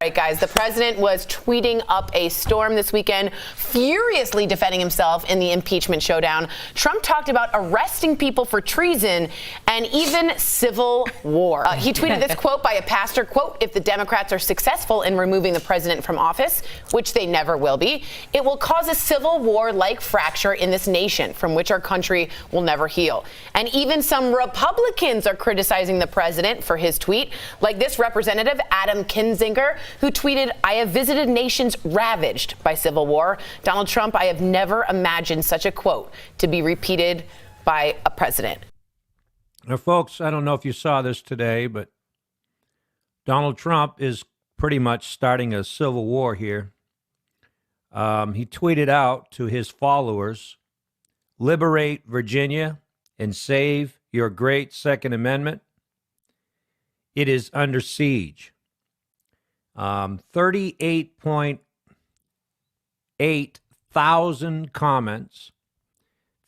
right, guys, the president was tweeting up a storm this weekend, furiously defending himself in the impeachment showdown. Trump talked about arresting people for treason and even civil war. He tweeted this quote by a pastor, quote, "If the Democrats are successful in removing the president from office, which they never will be, it will cause a civil war-like fracture in this nation from which our country will never heal." And even some Republicans are criticizing the president for his tweet, like this Representative Adam Kinzinger, who tweeted, "I have visited nations ravaged by civil war. Donald Trump, I have never imagined such a quote to be repeated by a president." Now, folks, I don't know if you saw this today, but Donald Trump is pretty much starting a civil war here. He tweeted out to his followers, "Liberate Virginia and save your great Second Amendment. It is under siege." 38.8 thousand comments,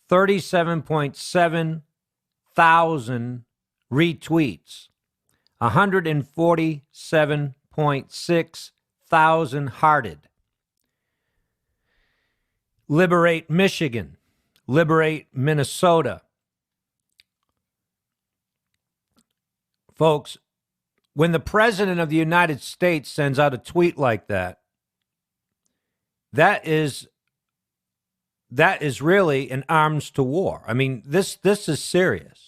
37.7 thousand retweets, 147.6 thousand hearted. Liberate Michigan. Liberate Minnesota. Folks, when the President of the United States sends out a tweet like that, that is really an arms to war. I mean, this is serious.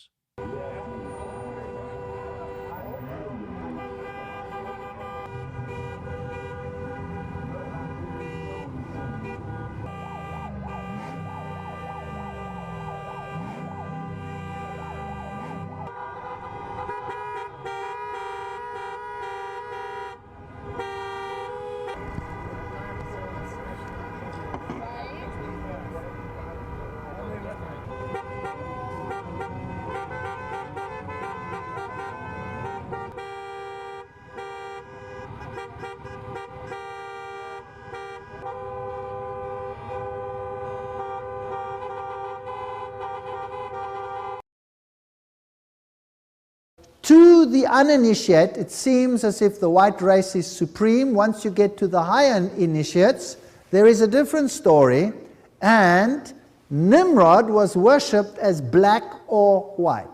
To the uninitiate, it seems as if the white race is supreme. Once you get to the higher initiates, there is a different story, and Nimrod was worshipped as black or white.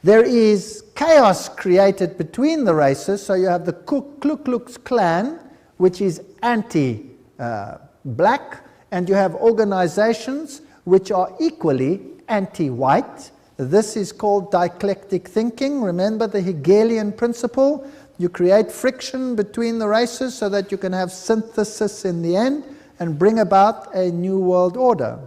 There is chaos created between the races, so you have the Ku Klux Klan, which is anti-black, and you have organizations which are equally anti-white. This is called dialectic thinking. Remember the Hegelian principle? You create friction between the races so that you can have synthesis in the end and bring about a new world order.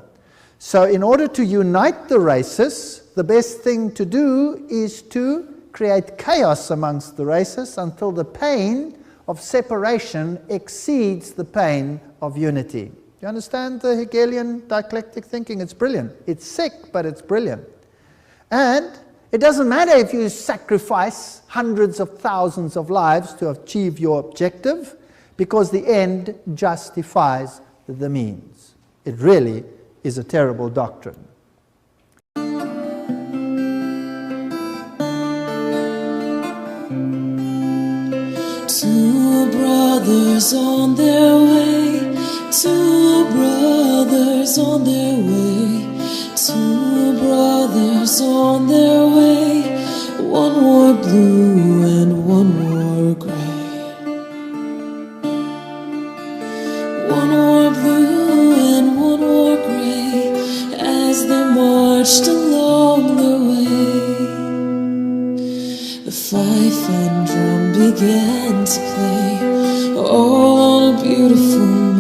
So in order to unite the races, the best thing to do is to create chaos amongst the races until the pain of separation exceeds the pain of unity. You understand the Hegelian dialectic thinking? It's brilliant. It's sick, but it's brilliant. And it doesn't matter if you sacrifice hundreds of thousands of lives to achieve your objective, because the end justifies the means. It really is a terrible doctrine. Two brothers on their way, two brothers on their way. Two brothers on their way, one wore blue and one wore gray. One wore blue and one wore gray as they marched along their way. The fife and drum began to play all on a beautiful morning.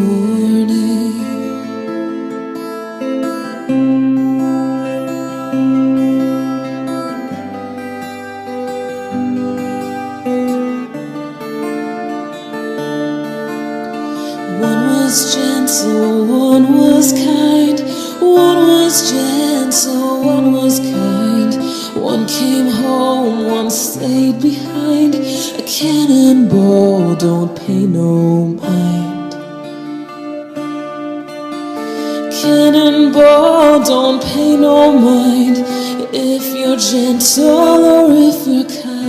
Gentle, one was kind, one was gentle, one was kind. One came home, one stayed behind. A cannonball don't pay no mind. Cannonball don't pay no mind if you're gentle or if you're kind.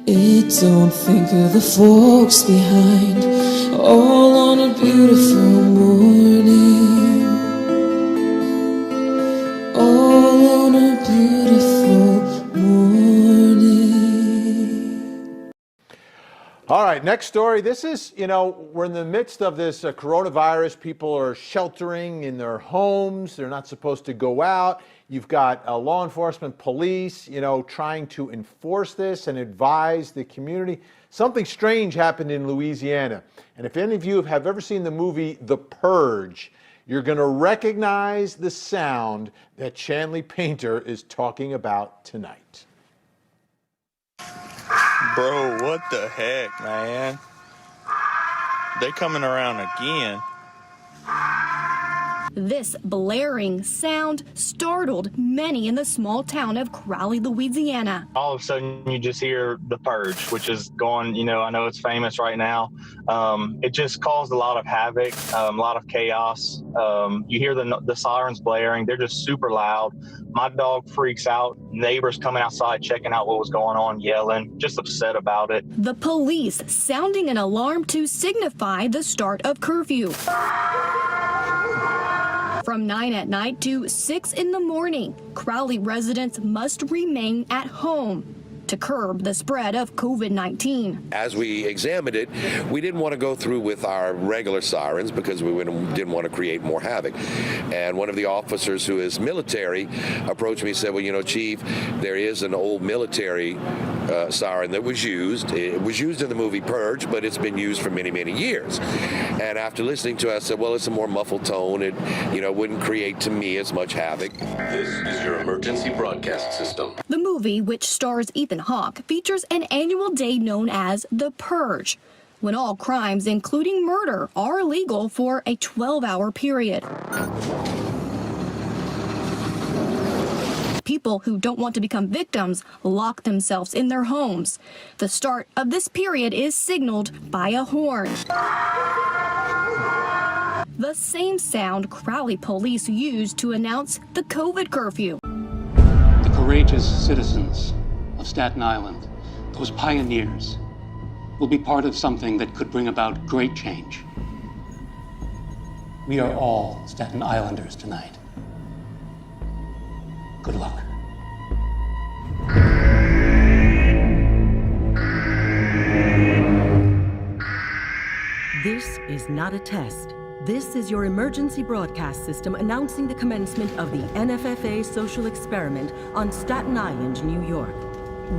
It Don't think of the folks behind, all on a beautiful morning. All on a beautiful morning. All right, next story. This is, we're in the midst of this coronavirus. People are sheltering in their homes. They're not supposed to go out. You've got law enforcement, police, trying to enforce this and advise the community. Something strange happened in Louisiana. And if any of you have ever seen the movie The Purge, you're going to recognize the sound that Chanley Painter is talking about tonight. Bro, what the heck, man? They coming around again. This blaring sound startled many in the small town of Crowley, Louisiana. All of a sudden, you just hear The Purge, which is going, I know it's famous right now. It just caused a lot of havoc, a lot of chaos. You hear the sirens blaring. They're just super loud. My dog freaks out. Neighbors coming outside, checking out what was going on, yelling, just upset about it. The police sounding an alarm to signify the start of curfew. From 9 at night to 6 in the morning, Crowley residents must remain at home to curb the spread of COVID-19. As we examined it, we didn't want to go through with our regular sirens because we didn't want to create more havoc. And one of the officers who is military approached me and said, well, Chief, there is an old military siren that was used. It was used in the movie Purge, but it's been used for many, many years. And after listening to it, I said, well, it's a more muffled tone. It, wouldn't create to me as much havoc. This is your emergency broadcast system. The movie, which stars Ethan Hawke, features an annual day known as The Purge, when all crimes, including murder, are illegal for a 12-hour period. People who don't want to become victims lock themselves in their homes. The start of this period is signaled by a horn. The same sound Crowley police used to announce the COVID curfew. The courageous citizens of Staten Island, those pioneers, will be part of something that could bring about great change. We are all Staten Islanders tonight. Good luck. This is not a test. This is your emergency broadcast system announcing the commencement of the NFFA social experiment on Staten Island, New York.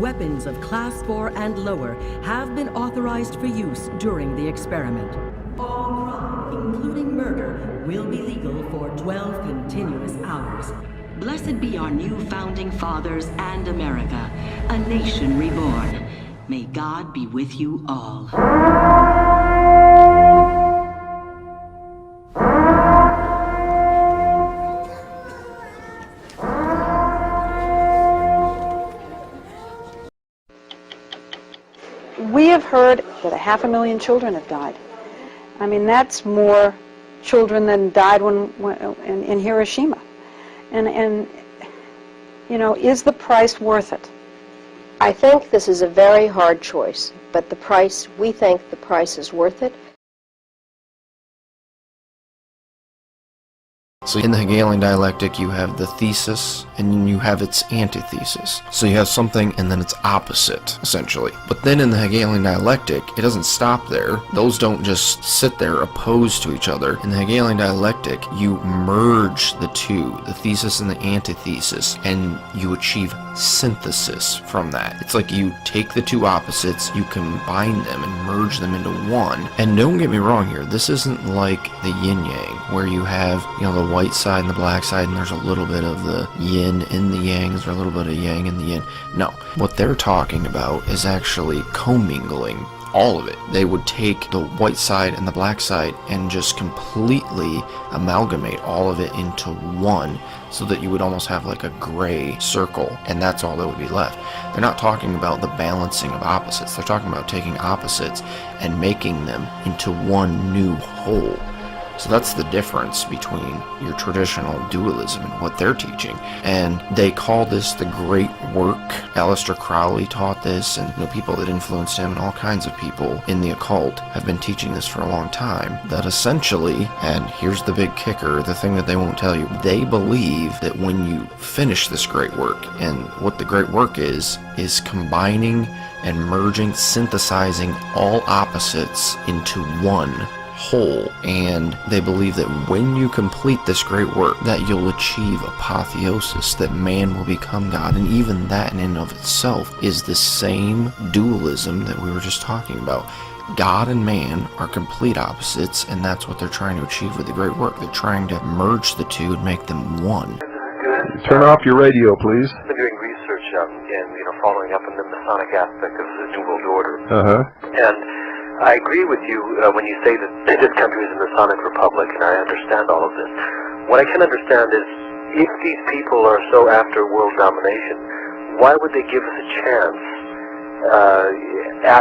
Weapons of Class 4 and lower have been authorized for use during the experiment. All crime, including murder, will be legal for 12 continuous hours. Blessed be our new founding fathers and America, a nation reborn. May God be with you all. We have heard that 500,000 children have died. I mean, that's more children than died in Hiroshima. And is the price worth it? I think this is a very hard choice, but we think the price is worth it. So in the Hegelian dialectic, you have the thesis and then you have its antithesis. So you have something and then its opposite, essentially. But then in the Hegelian dialectic, it doesn't stop there. Those don't just sit there opposed to each other. In the Hegelian dialectic, you merge the two, the thesis and the antithesis, and you achieve synthesis from that. It's like you take the two opposites, you combine them and merge them into one. And don't get me wrong here, this isn't like the yin-yang, where you have, the white side and the black side, and there's a little bit of the yin in the yang, there's a little bit of yang in the yin. No, what they're talking about is actually commingling all of it. They would take the white side and the black side and just completely amalgamate all of it into one, so that you would almost have like a gray circle, and that's all that would be left. They're not talking about the balancing of opposites. They're talking about taking opposites and making them into one new whole. So that's the difference between your traditional dualism and what they're teaching. And they call this the great work. Aleister Crowley taught this, and people that influenced him and all kinds of people in the occult have been teaching this for a long time. That essentially, and here's the big kicker, the thing that they won't tell you, they believe that when you finish this great work, and what the great work is combining and merging, synthesizing all opposites into one whole. And they believe that when you complete this great work, that you'll achieve apotheosis, that man will become God. And even that in and of itself is the same dualism that we were just talking about. God and man are complete opposites, and that's what they're trying to achieve with the great work. They're trying to merge the two and make them one. Turn off your radio, please. I've been doing research and following up on the Masonic aspect of the New World Order. And I agree with you when you say that this country is a Masonic republic, and I understand all of this. What I can understand is, if these people are so after world domination, why would they give us a chance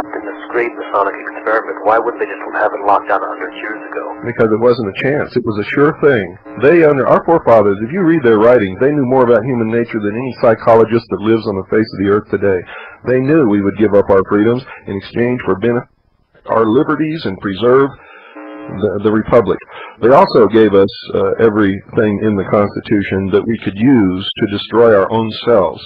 in this great Masonic experiment? Why wouldn't they just have it locked down 100 years ago? Because it wasn't a chance. It was a sure thing. Our forefathers, if you read their writings, they knew more about human nature than any psychologist that lives on the face of the earth today. They knew we would give up our freedoms in exchange for our liberties and preserve the republic. They also gave us everything in the Constitution that we could use to destroy our own selves.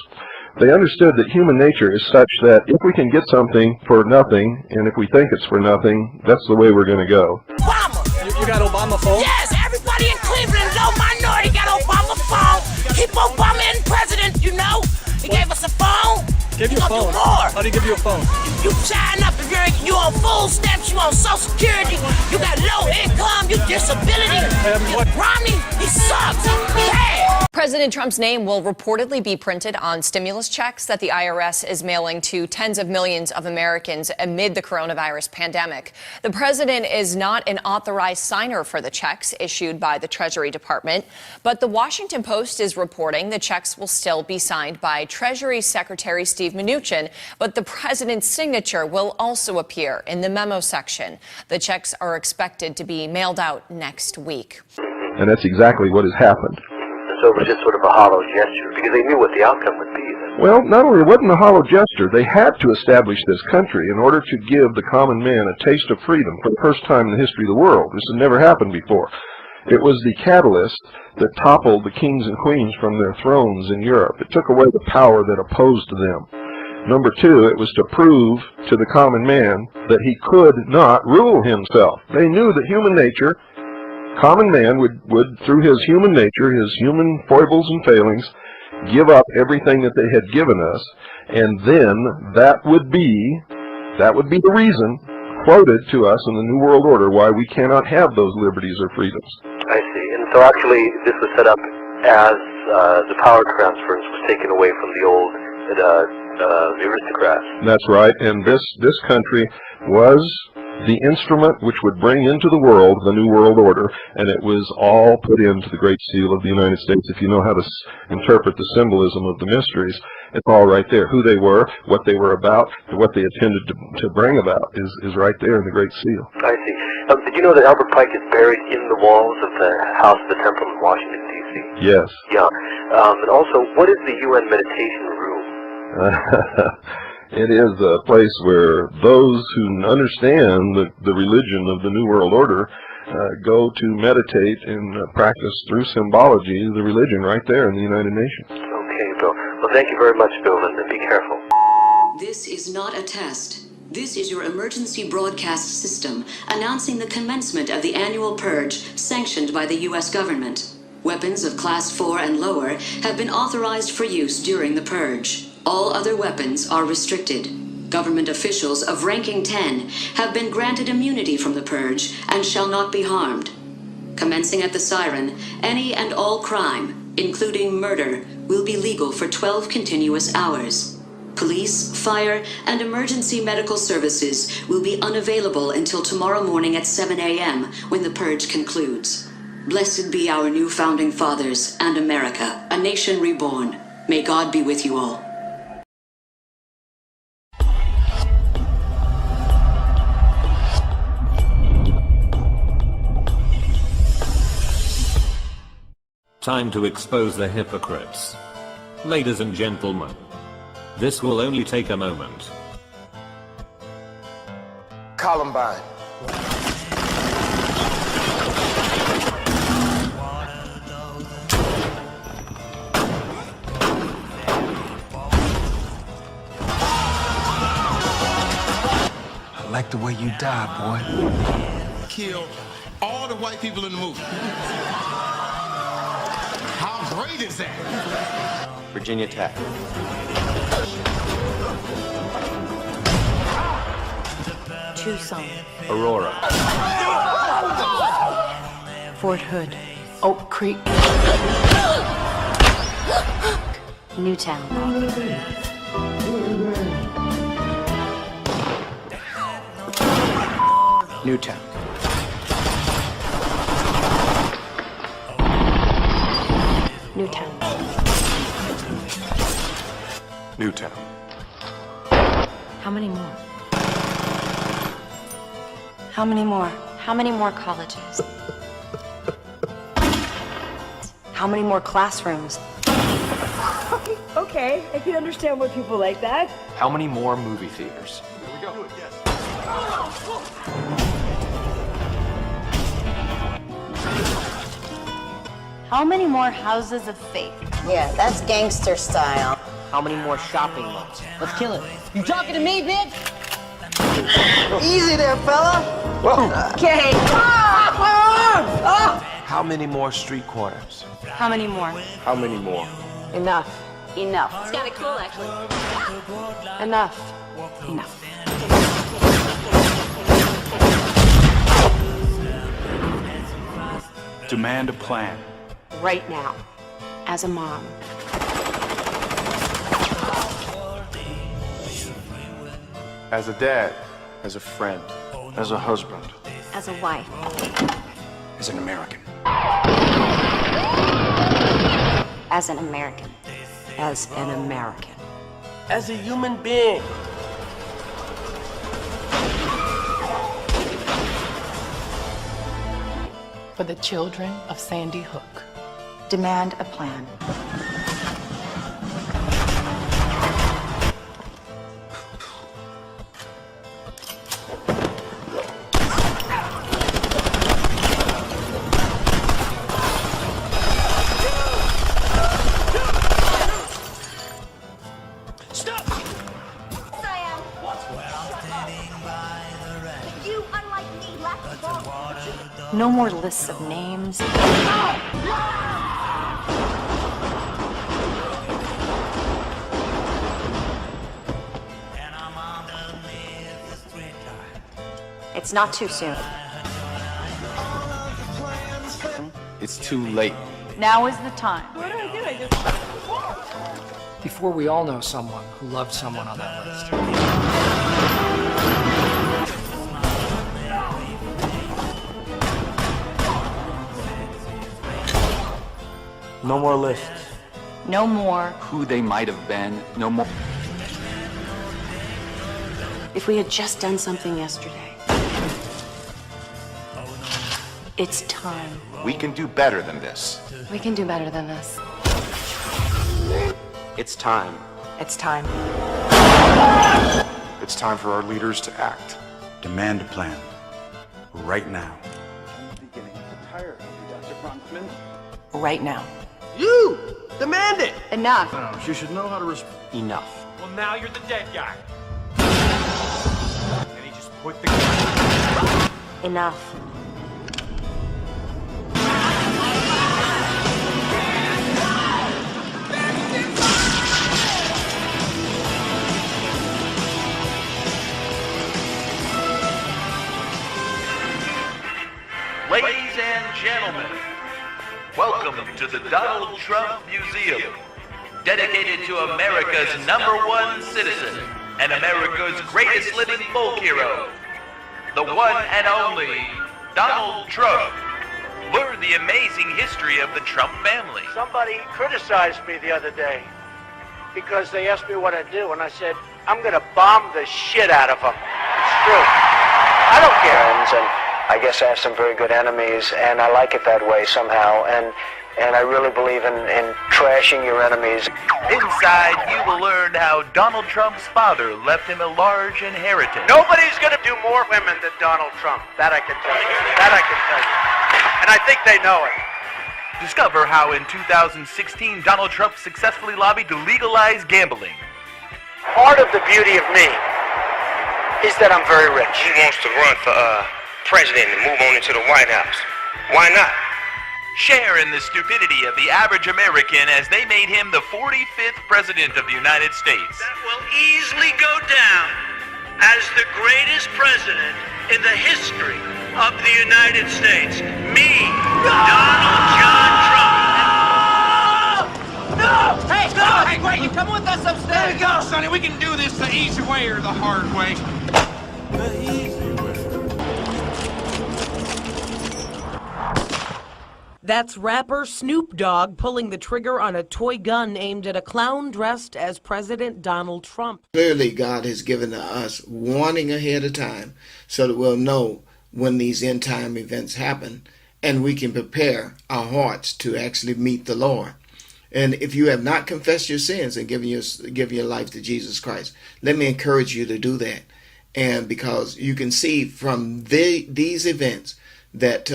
They understood that human nature is such that if we can get something for nothing, and if we think it's for nothing, that's the way we're going to go. Obama! You got Obama phone? Yes, everybody in Cleveland, no minority got Obama phone. Keep Obama in president, you know? He gave us a phone. Give you a phone. How do you give you a phone? You sign up if you on full steps, you on Social Security, you got low income, you disability. Romney, he sucks. Yeah. President Trump's name will reportedly be printed on stimulus checks that the IRS is mailing to tens of millions of Americans amid the coronavirus pandemic. The president is not an authorized signer for the checks issued by the Treasury Department, but the Washington Post is reporting the checks will still be signed by Treasury Secretary Steve Mnuchin, but the president's signature will also appear in the memo section. The checks are expected to be mailed out next week. And that's exactly what has happened. So it was just sort of a hollow gesture, because they knew what the outcome would be. Well, not only it wasn't a hollow gesture, they had to establish this country in order to give the common man a taste of freedom for the first time in the history of the world. This had never happened before. It was the catalyst that toppled the kings and queens from their thrones in Europe. It took away the power that opposed them. Number two, it was to prove to the common man that he could not rule himself. They knew that human nature, common man would through his human nature, his human foibles and failings, give up everything that they had given us, and then that would be the reason quoted to us in the New World Order why we cannot have those liberties or freedoms. I see. And so actually this was set up as the power transference was taken away from the old the aristocrats. That's right, and this country was the instrument which would bring into the world the New World Order, and it was all put into the Great Seal of the United States. If you know how to interpret the symbolism of the mysteries, it's all right there. Who they were, what they were about, and what they intended to bring about is right there in the Great Seal. I see. Did you know that Albert Pike is buried in the walls of the House of the Temple in Washington, D.C.? Yes. Yeah. And also, what is the UN meditation room? It is a place where those who understand the religion of the New World Order go to meditate and practice through symbology the religion right there in the United Nations. Okay, Bill. Well, thank you very much, Bill, and be careful. This is not a test. This is your emergency broadcast system announcing the commencement of the annual purge sanctioned by the U.S. government. Weapons of Class 4 and lower have been authorized for use during the purge. All other weapons are restricted. Government officials of ranking 10 have been granted immunity from the purge and shall not be harmed. Commencing at the siren, any and all crime, including murder, will be legal for 12 continuous hours. Police, fire, and emergency medical services will be unavailable until tomorrow morning at 7 a.m. when the purge concludes. Blessed be our new founding fathers and America, a nation reborn. May God be with you all. Time to expose the hypocrites. Ladies and gentlemen, this will only take a moment. Columbine. I like the way you die, boy. Kill all the white people in the movie. How great is that? Virginia Tech. Tucson. Aurora. Fort Hood. Oak Creek. Newtown. Newtown. Newtown. Newtown. How many more? How many more? How many more colleges? How many more classrooms? Okay, I can understand why people like that. How many more movie theaters? Here we go. Yes. How many more houses of faith? Yeah, that's gangster style. How many more shopping malls? Let's kill it. You talking to me, bitch? Easy there, fella. Whoa. Okay. How many more street corners? How many more? How many more? Enough. Enough. It's kind of cool, actually. Enough. Enough. Demand a plan. Right now. As a mom. As a dad. As a friend. As a husband. As a wife. As an American. As an American. As an American. As a human being. For the children of Sandy Hook. Demand a plan. No more lists of names. It's not too soon. It's too late. Now is the time. Before we all know someone who loved someone on that list. No more lists. No more. Who they might have been. No more. If we had just done something yesterday. It's time. We can do better than this. We can do better than this. It's time. It's time. It's time for our leaders to act. Demand a plan. Right now. I'm beginning to tire of you, Dr. Bronfman. Right now. You! Demand it! Enough. No, she should know how to respond. Enough. Well, now you're the dead guy. And he just put the gun. Enough. Ladies and gentlemen, welcome to the Donald Trump Museum, dedicated to America's #1 citizen and America's greatest living folk hero, the one and only Donald Trump. Learn the amazing history of the Trump family. Somebody criticized me the other day because they asked me what I do, and I said, I'm going to bomb the shit out of them. It's true. I don't care. And I guess I have some very good enemies, and I like it that way somehow. And and I really believe in trashing your enemies. Inside, you will learn how Donald Trump's father left him a large inheritance. Nobody's going to do more women than Donald Trump. That I can tell you. That I can tell you. And I think they know it. Discover how in 2016 Donald Trump successfully lobbied to legalize gambling. Part of the beauty of me is that I'm very rich. He wants to run for president and move on into the White House. Why not? Share in the stupidity of the average American as they made him the 45th president of the United States. That will easily go down as the greatest president in the history of the United States. Me, Donald John Trump. No! Hey, no! Hey, wait, you come with us upstairs. There you go, Sonny. We can do this the easy way or the hard way. The easy way. That's rapper Snoop Dogg pulling the trigger on a toy gun aimed at a clown dressed as President Donald Trump. Clearly, God has given us warning ahead of time so that we'll know when these end time events happen and we can prepare our hearts to actually meet the Lord. And if you have not confessed your sins and given your life to Jesus Christ, let me encourage you to do that. And because you can see from these events that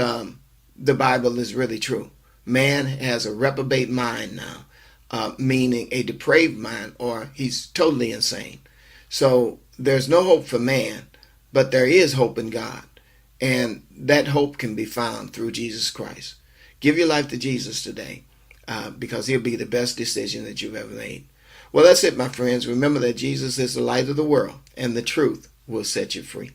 the Bible is really true. Man has a reprobate mind now, meaning a depraved mind, or he's totally insane. So there's no hope for man, but there is hope in God. And that hope can be found through Jesus Christ. Give your life to Jesus today, because he'll be the best decision that you've ever made. Well, that's it, my friends. Remember that Jesus is the light of the world, and the truth will set you free.